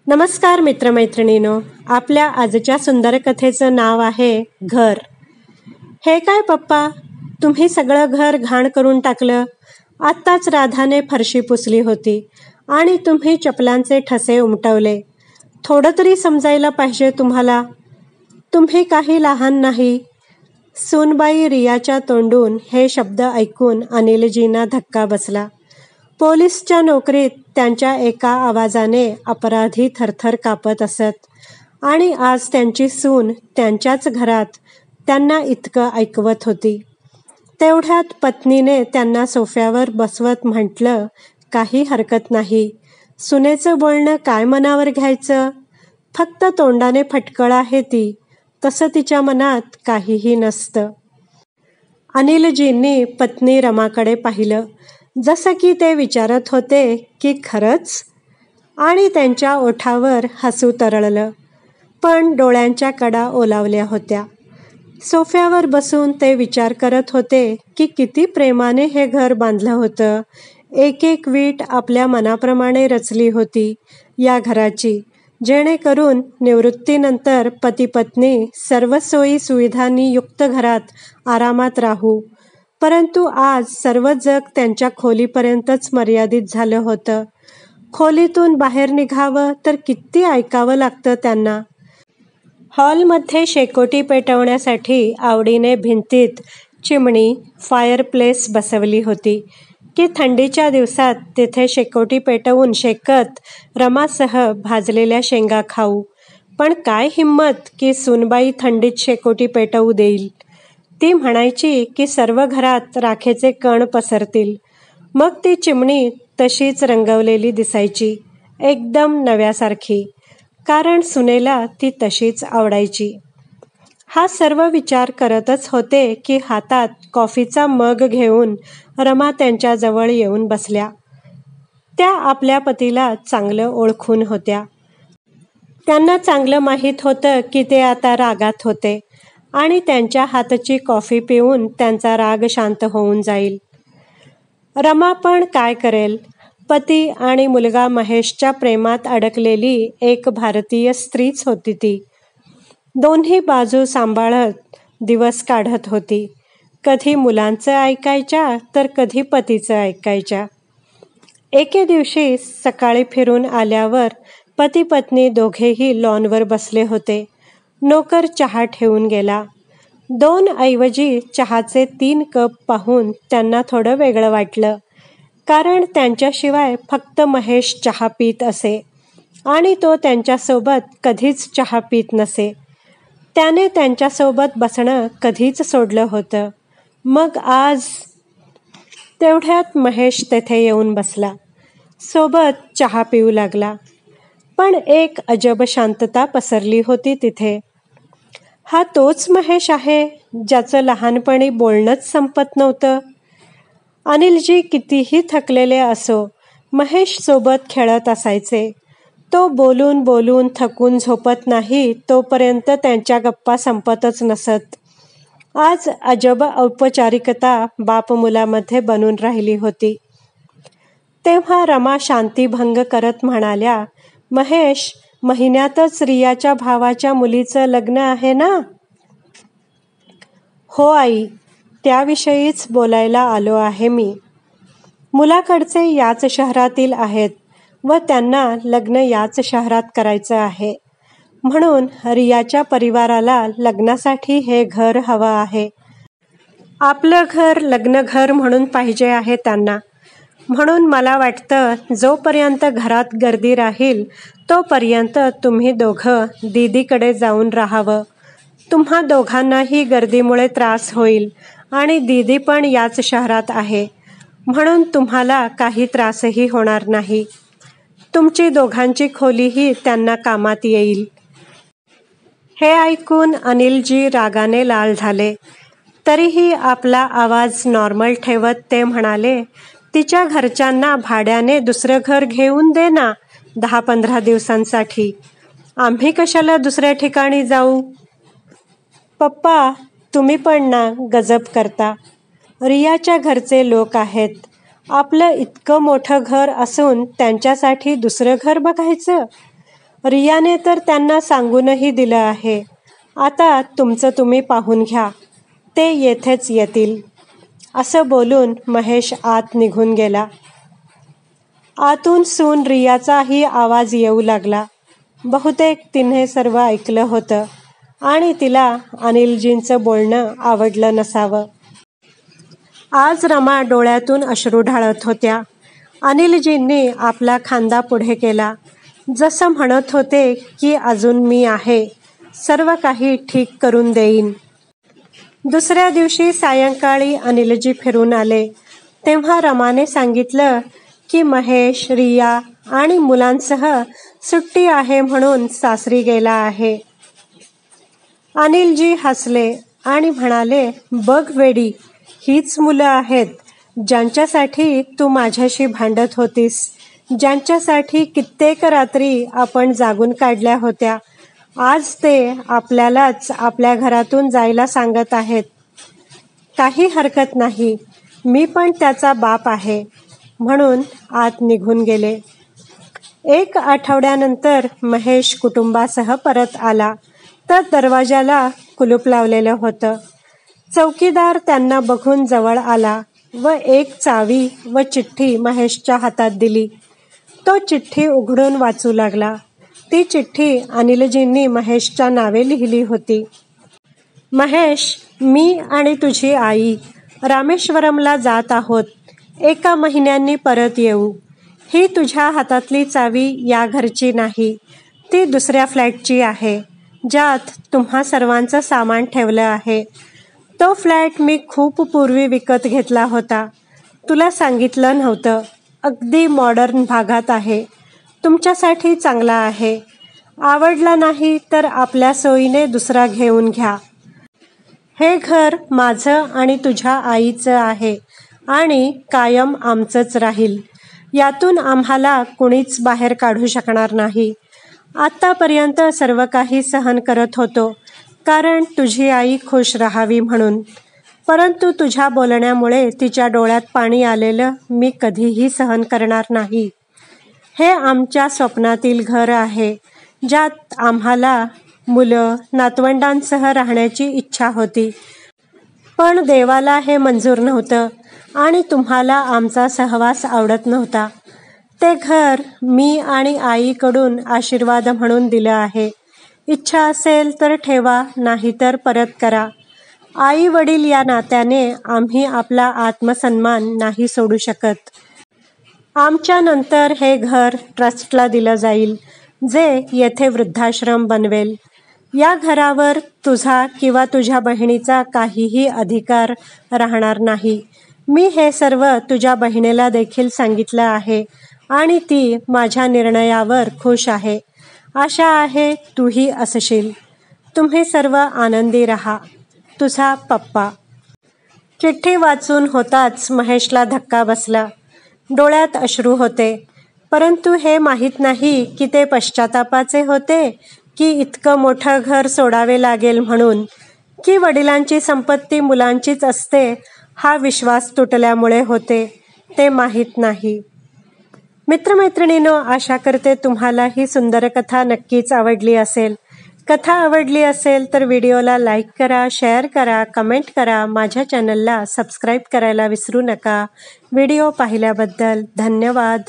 नमस्कार मित्रमैत्रिणींनो, आपल्या आजच्या सुंदर कथेचं नाव आहे घर. हे काय पप्पा, तुम्ही सगळं घर घाण करून टाकलं. आत्ताच राधाने फरशी पुसली होती आणि तुम्ही चपलांचे ठसे उमटवले. थोडं तरी समजायला पाहिजे तुम्हाला. तुम्ही काही लहान नाही. सूनबाई रियाच्या तोंडून हे शब्द ऐकून अनिलजींना धक्का बसला. पोलीसच्या नोकरीत त्यांच्या एका आवाजाने अपराधी थरथर कापत असत आणि आज त्यांची सून त्यांच्याच घरात त्यांना इतकं ऐकवत होती. तेवढ्यात पत्नीने त्यांना सोफ्यावर बसवत म्हटलं, काही हरकत नाही. सुनेचं बोलणं काय मनावर घ्यायचं? फक्त तोंडाने फटकळ आहे ती, तसं तिच्या मनात काहीही नसतं. अनिलजींनी पत्नी रमाकडे पाहिलं, जसं की ते विचारत होते की खरंच, आणि त्यांच्या ओठावर हसू तरळलं, पण डोळ्यांच्या कडा ओलावल्या होत्या. सोफ्यावर बसून ते विचार करत होते की किती प्रेमाने हे घर बांधलं होतं. एक एक वीट आपल्या मनाप्रमाणे रचली होती या घराची, जेणेकरून निवृत्तीनंतर पती पत्नी सर्व सोयी सुविधांनी युक्त घरात आरामात राहू. परंतु आज सर्व जग त्यांच्या खोलीपर्यंतच मर्यादित झालं होतं. खोलीतून बाहेर निघावं तर किती ऐकावं लागतं त्यांना. हॉलमध्ये शेकोटी पेटवण्यासाठी आवडीने भिंतीत चिमणी, फायरप्लेस बसवली होती की थंडीच्या दिवसात तिथे शेकोटी पेटवून शेकत रमासह भाजलेल्या शेंगा खाऊ. पण काय हिंमत की सूनबाई थंडीत शेकोटी पेटवू देईल. ती म्हणायची की सर्व घरात राखेचे कण पसरतील. मग ती चिमणी तशीच रंगवलेली दिसायची, एकदम नव्यासारखी, कारण सुनेला ती तशीच आवडायची. हा सर्व विचार करतच होते की हातात कॉफीचा मग घेऊन रमा त्यांच्याजवळ येऊन बसल्या. त्या आपल्या पतीला चांगलं ओळखून होत्या. त्यांना चांगलं माहीत होतं की ते आता रागात होते आणि त्यांच्या हातची कॉफी पिऊन त्यांचा राग शांत होऊन जाईल. रमा पण काय करेल, पती आणि मुलगा महेशच्या प्रेमात अडकलेली एक भारतीय स्त्रीच होती ती. दोन्ही बाजू सांभाळत दिवस काढत होती. कधी मुलांचं ऐकायच्या तर कधी पतीचं ऐकायच्या. एके दिवशी सकाळी फिरून आल्यावर पती पत्नी दोघेही लॉनवर बसले होते. नोकर चहा ठेवून गेला. 2 ऐवजी चहाचे 3 कप पाहून त्यांना थोडं वेगळं वाटलं, कारण त्यांच्याशिवाय फक्त महेश चहा पीत असे आणि तो त्यांच्यासोबत कधीच चहा पीत नसे. त्याने त्यांच्यासोबत बसणं कधीच सोडलं होतं. मग आज तेवढ्यात महेश तेथे येऊन बसला. सोबत चहा पिऊ लागला. पण एक अजब शांतता पसरली होती तिथे. हा तोच महेश आहे ज्याचं लहानपणी बोलणंच संपत नव्हतं. अनिलजी कितीही थकलेले असो, महेश सोबत खेळत असायचे. तो बोलून बोलून थकून झोपत नाही तोपर्यंत त्यांच्या गप्पा संपतच नसत. आज अजब औपचारिकता बाप मुलामध्ये बनून राहिली होती. तेव्हा रमा शांतीभंग करत म्हणाल्या, महेश, महिन्यातच रियाच्या भावाच्या मुलीचं लग्न आहे ना? हो आई, त्याविषयीच बोलायला आलो आहे मी. मुलाकडचे याच शहरातील आहेत व त्यांना लग्न याच शहरात करायचं आहे. म्हणून रियाच्या परिवाराला लग्नासाठी हे घर हवं आहे. आपलं घर लग्नघर म्हणून पाहिजे आहे त्यांना. म्हणून मला वाटतं जोपर्यंत घरात गर्दी राहील तोपर्यंत तुम्ही दोघं दीदीकडे जाऊन राहावं. तुम्हा दोघांनाही गर्दीमुळे त्रास होईल आणि दीदी पण याच शहरात आहे, म्हणून तुम्हाला काही त्रासही होणार नाही. तुमची दोघांची खोलीही त्यांना कामात येईल. हे ऐकून अनिलजी रागाने लाल झाले. तरीही आपला आवाज नॉर्मल ठेवत ते म्हणाले, तिच्या घरच्यांना भाड्याने दुसरं घर घेऊन दे ना 10-15 दिवसांसाठी. आम्ही कशाला दुसऱ्या ठिकाणी जाऊ? पप्पा, तुम्ही पण ना गजब करता. रियाच्या घरचे लोक आहेत. आपलं इतकं मोठं घर असून त्यांच्यासाठी दुसरं घर बघायचं? रियाने तर त्यांना सांगूनही दिलं आहे. आता तुमचं तुम्ही पाहून घ्या, ते येथेच येतील. असं बोलून महेश आत निघून गेला. आतून सून रियाचाही आवाज येऊ लागला. बहुतेक तिने सर्व ऐकलं होतं आणि तिला अनिलजींचं बोलणं आवडलं नसावं. आज रमा डोळ्यातून अश्रू ढाळत होत्या. अनिलजींनी आपला खांदा पुढे केला, जसं म्हणत होते की अजून मी आहे, सर्व काही ठीक करून देईन. दुसऱ्या दिवशी सायंकाळी अनिलजी फिरून आले तेव्हा रमाने सांगितलं की महेश, रिया आणि मुलांसह सुट्टी आहे म्हणून सासरी गेला आहे. अनिलजी हसले आणि म्हणाले, बघ वेडी, हीच मुलं आहेत ज्यांच्यासाठी तू माझ्याशी भांडत होतीस, ज्यांच्यासाठी कित्येक रात्री आपण जागून काढल्या होत्या. आज ते आपल्यालाच आपल्या घरातून जायला सांगत आहेत. काही हरकत नाही, मी पण त्याचा बाप आहे, म्हणून आत निघून गेले. 1 आठवड्यानंतर महेश कुटुंबासह परत आला तर दरवाजाला कुलूप लावलेलं होतं. चौकीदार त्यांना बघून जवळ आला व एक चावी व चिठ्ठी महेशच्या हातात दिली. तो चिठ्ठी उघडून वाचू लागला. ती चिठ्ठी अनिलजींनी महेशच्या नावे लिहिली होती. महेश, मी आणि तुझी आई रामेश्वरमला जात आहोत. 1 महिन्यांनी परत येऊ. ही तुझ्या हातातली चावी या घरची नाही, ती दुसऱ्या फ्लॅटची आहे, ज्यात तुम्हा सर्वांचं सामान ठेवलं आहे. तो फ्लॅट मी खूप पूर्वी विकत घेतला होता. तुला सांगितलं नव्हतं. अगदी मॉडर्न भागात आहे. तुमच्यासाठी चांगला आहे. आवडला नाही तर आपल्या सोयीने दुसरा घेऊन घ्या. हे घर माझं आणि तुझ्या आईचं आहे आणि कायम आमचंच राहील. यातून आम्हाला कुणीच बाहेर काढू शकणार नाही. आत्तापर्यंत सर्व काही सहन करत होतो, कारण तुझी आई खुश राहावी म्हणून. परंतु तुझ्या बोलण्यामुळे तिच्या डोळ्यात पाणी आलेलं मी कधीही सहन करणार नाही. हे आमच्या स्वप्नातील घर आहे, ज्यात आम्हाला मुलं, नातवंडांसह राहण्याची इच्छा होती. पण देवाला हे मंजूर नव्हतं आणि तुम्हाला आमचा सहवास आवडत नव्हता. ते घर मी आणि आईकडून आशीर्वाद म्हणून दिलं आहे. इच्छा असेल तर ठेवा, नाहीतर परत करा. आई वडील या नात्याने आम्ही आपला आत्मसन्मान नाही सोडू शकत. आमच्या नंतर हे घर ट्रस्टला दिलं जाईल, जे येथे वृद्धाश्रम बनवेल. या घरावर तुझा किंवा तुझ्या बहिणीचा काहीही अधिकार राहणार नाही. मी हे सर्व तुझ्या बहिणीला देखील सांगितलं आहे आणि ती माझ्या निर्णयावर खुश आहे. आशा आहे तूही असशील. तुम्ही सर्व आनंदी राहा. तुझा पप्पा. चिठ्ठी वाचून होताच महेशला धक्का बसला. डोळ्यात अश्रू होते. परंतु हे माहीत नाही की ते पश्चातापाचे होते की इतकं मोठं घर सोडावे लागेल म्हणून, की वडिलांची संपत्ती मुलांचीच असते हा विश्वास तुटल्यामुळे होते, ते माहीत नाही. मित्रमैत्रिणींनो, आशा करते तुम्हाला ही सुंदर कथा नक्कीच आवडली असेल. कथा आवडली असेल तर व्हिडिओला लाईक करा, शेअर करा, कमेंट करा. माझ्या चॅनलला सबस्क्राईब करायला विसरू नका. व्हिडिओ पाहिल्याबद्दल धन्यवाद.